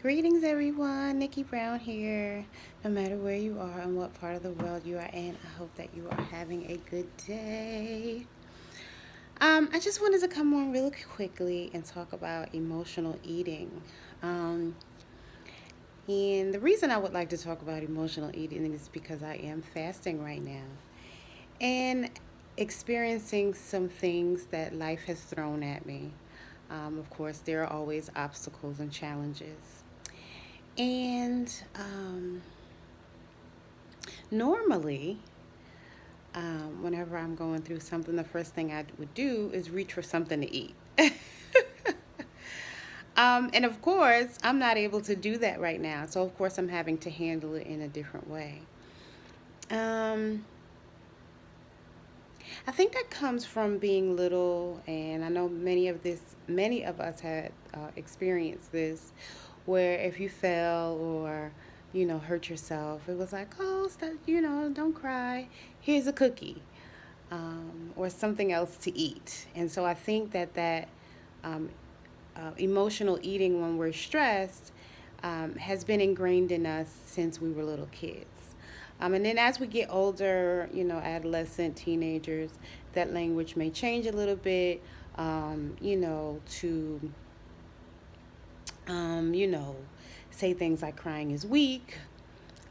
Greetings, everyone. Nickie Brown here. No matter where you are and what part of the world you are in, I hope that you are having a good day. I just wanted to come on really quickly and talk about emotional eating. Um, and the reason I would like to talk about emotional eating is because I am fasting right now and experiencing some things that life has thrown at me. Of course, there are always obstacles and challenges. And normally, whenever I'm going through something, the first thing I would do is reach for something to eat. And of course, I'm not able to do that right now. So, of course, I'm having to handle it in a different way. Um, I think that comes from being little, and I know many of us had experienced this, where if you fell or hurt yourself, it was like, oh, stop, don't cry. Here's a cookie, or something else to eat. And so I think that um, emotional eating when we're stressed has been ingrained in us since we were little kids. And then as we get older, adolescent, teenagers, that language may change a little bit, to, um, you know, say things like crying is weak,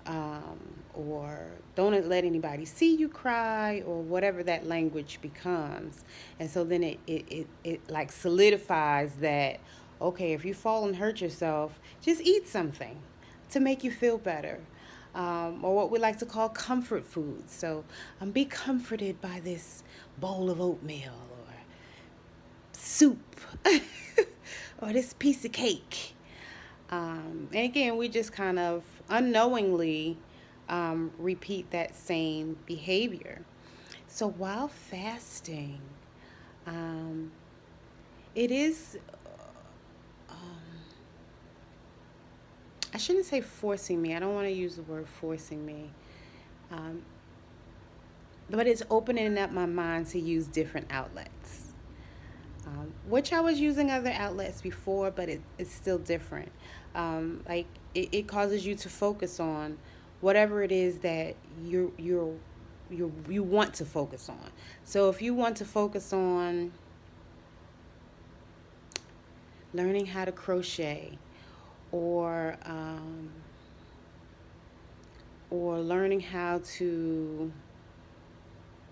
um, or don't let anybody see you cry, or whatever that language becomes. And so then it like solidifies that, okay, if you fall and hurt yourself, just eat something to make you feel better. Or what we like to call comfort foods. So be comforted by this bowl of oatmeal or soup or this piece of cake. And again, we just kind of unknowingly repeat that same behavior. So while fasting, um, it is, I shouldn't say forcing me. I don't want to use the word forcing me. Um, but it's opening up my mind to use different outlets, which I was using other outlets before, but it's still different. It causes you to focus on whatever it is that you want to focus on. So if you want to focus on learning how to crochet, or or learning how to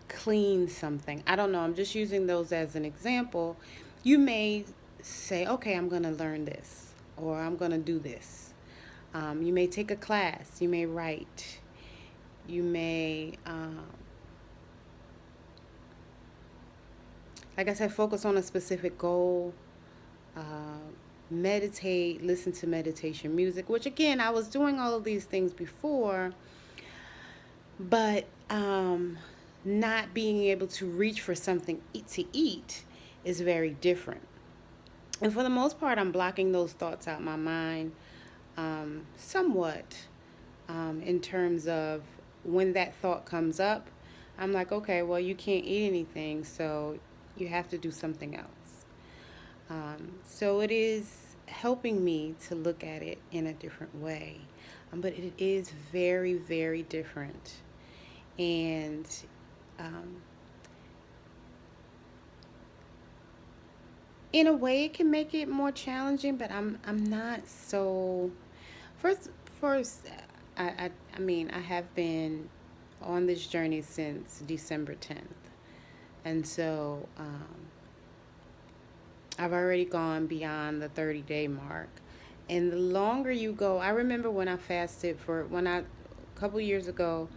clean something. I don't know. I'm just using those as an example. You may say, okay, I'm going to learn this, or I'm going to do this. You may take a class. You may write. You may, like I said, focus on a specific goal. Uh, Meditate, listen to meditation music, which again, I was doing all of these things before, but not being able to reach for something to eat is very different. And for the most part, I'm blocking those thoughts out my mind, somewhat, in terms of when that thought comes up, I'm like, okay, well, you can't eat anything, so you have to do something else. So it is helping me to look at it in a different way. But it is very, very different. And um, in a way, it can make it more challenging, but I'm not so. First, first, I mean, I have been on this journey since December 10th. And so I've already gone beyond the 30-day mark. And the longer you go, I remember when I fasted a couple years ago,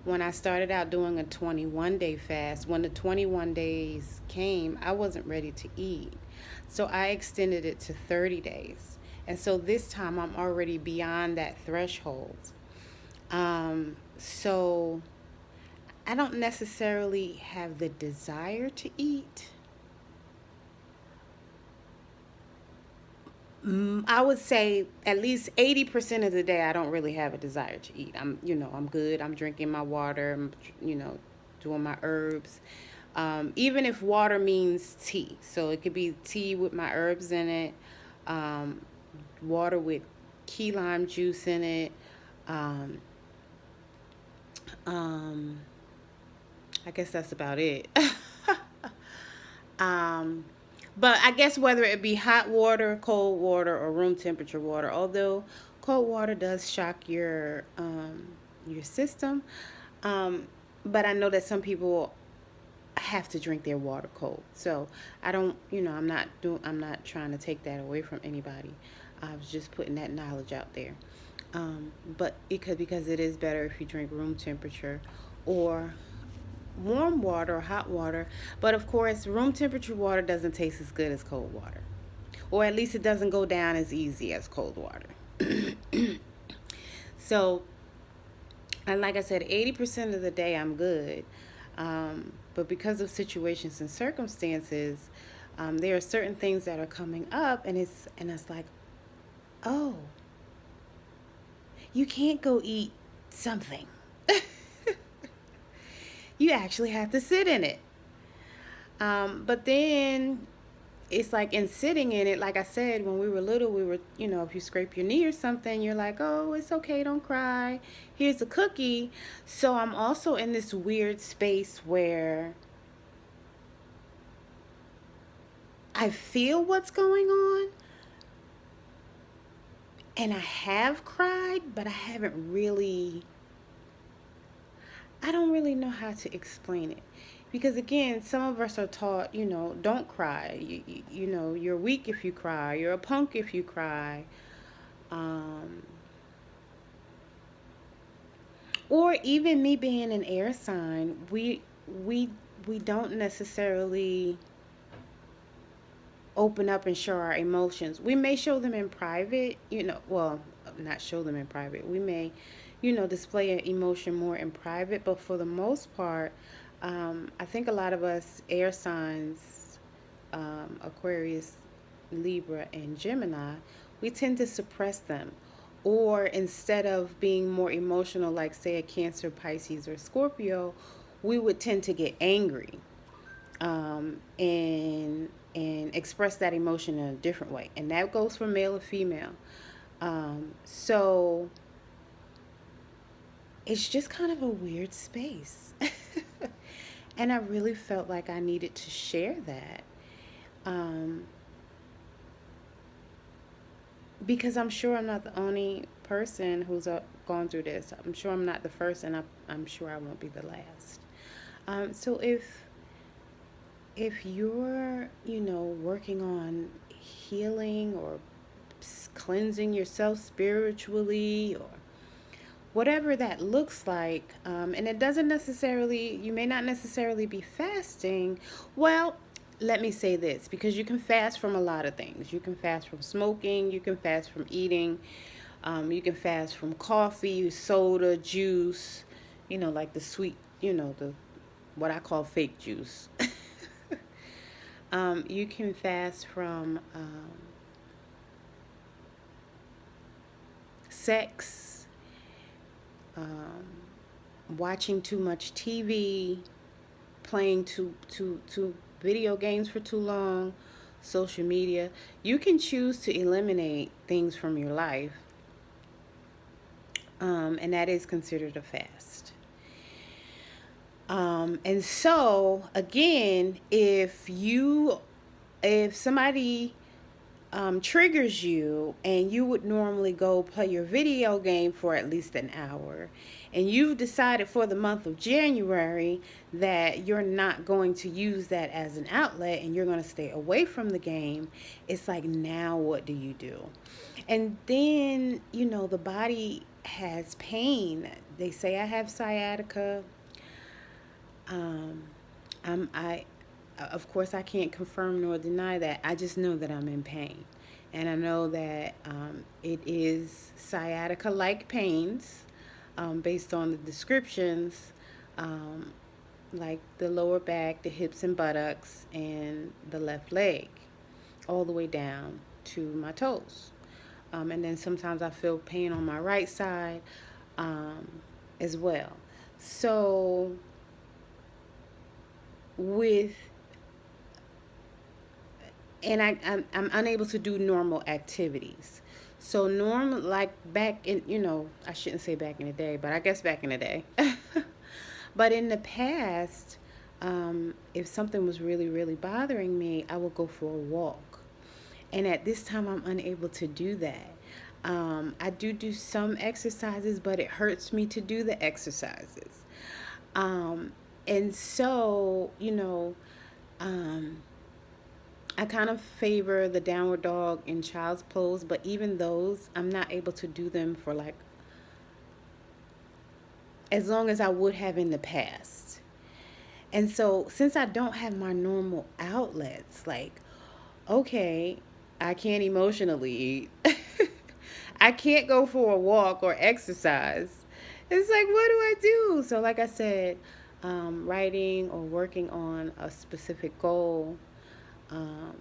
when I started out doing a 21-day fast. When the 21 days came, I wasn't ready to eat. So I extended it to 30 days. And so this time I'm already beyond that threshold. So I don't necessarily have the desire to eat. I would say at least 80% of the day I don't really have a desire to eat. I'm good. I'm drinking my water. Doing my herbs. Even if water means tea, so it could be tea with my herbs in it, water with key lime juice in it. Um, um, I guess that's about it. um, but I guess whether it be hot water, cold water, or room temperature water, although cold water does shock your system, um, but I know that some people have to drink their water cold. So I don't, I'm not trying to take that away from anybody. I was just putting that knowledge out there. But because it is better if you drink room temperature or warm water or hot water. But of course, room temperature water doesn't taste as good as cold water, or at least it doesn't go down as easy as cold water. So, and like I said, 80% of the day I'm good. But because of situations and circumstances, there are certain things that are coming up, and it's like, oh, you can't go eat something. You actually have to sit in it. But then it's like in sitting in it, like I said, when we were little, we were, if you scrape your knee or something, you're like, oh, it's okay, don't cry. Here's a cookie. So I'm also in this weird space where I feel what's going on, and I have cried, but I don't really know how to explain it. Because again, some of us are taught, don't cry. You're weak if you cry. You're a punk if you cry. Um, or even me being an air sign, we we don't necessarily open up and show our emotions. We may show them in private, well, not show them in private. We may, display an emotion more in private, but for the most part, I think a lot of us air signs, Aquarius, Libra, and Gemini, we tend to suppress them. Or instead of being more emotional, like say a Cancer, Pisces, or Scorpio, we would tend to get angry, and express that emotion in a different way, and that goes for male or female. So it's just kind of a weird space, and I really felt like I needed to share that, um, because I'm sure I'm not the only person who's gone through this. I'm sure I'm not the first, and I'm sure I won't be the last. So if you're, working on healing or cleansing yourself spiritually or whatever that looks like, and it doesn't necessarily, you may not necessarily be fasting. Well, let me say this, because you can fast from a lot of things. You can fast from smoking, you can fast from eating, you can fast from coffee, soda, juice, like the sweet, the what I call fake juice. You can fast from sex, um, watching too much TV, playing too video games for too long, social media. You can choose to eliminate things from your life, and that is considered a fast. And so again, if somebody triggers you and you would normally go play your video game for at least an hour, and you've decided for the month of January that you're not going to use that as an outlet and you're going to stay away from the game, it's like, now what do you do? And then, the body has pain. They say I have sciatica. Um, I of course, I can't confirm nor deny that. I just know that I'm in pain. And I know that it is sciatica-like pains, based on the descriptions, um, like the lower back, the hips and buttocks, and the left leg, all the way down to my toes. And then sometimes I feel pain on my right side, um, as well. So with and I'm unable to do normal activities. So normal, like back in, I shouldn't say back in the day, but I guess back in the day. But in the past, if something was really, really bothering me, I would go for a walk. And at this time, I'm unable to do that. I do some exercises, but it hurts me to do the exercises. Um, and so, um, I kind of favor the downward dog in child's pose, but even those, I'm not able to do them for like as long as I would have in the past. And so, since I don't have my normal outlets, like, okay, I can't emotionally eat, I can't go for a walk or exercise. It's like, what do I do? So, like I said, writing or working on a specific goal, um,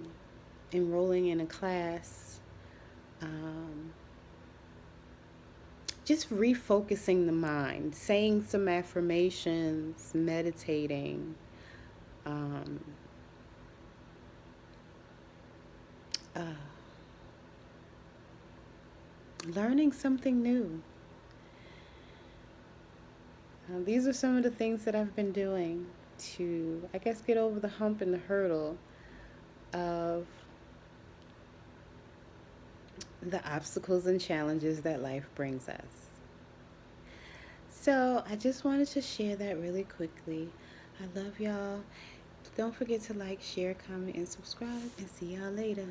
enrolling in a class, um, just refocusing the mind, saying some affirmations, meditating, um, uh, learning something new. These are some of the things that I've been doing to, I guess, get over the hump and the hurdle of the obstacles and challenges that life brings us. So I just wanted to share that really quickly. I love y'all. Don't forget to like, share, comment, and subscribe, and see y'all later.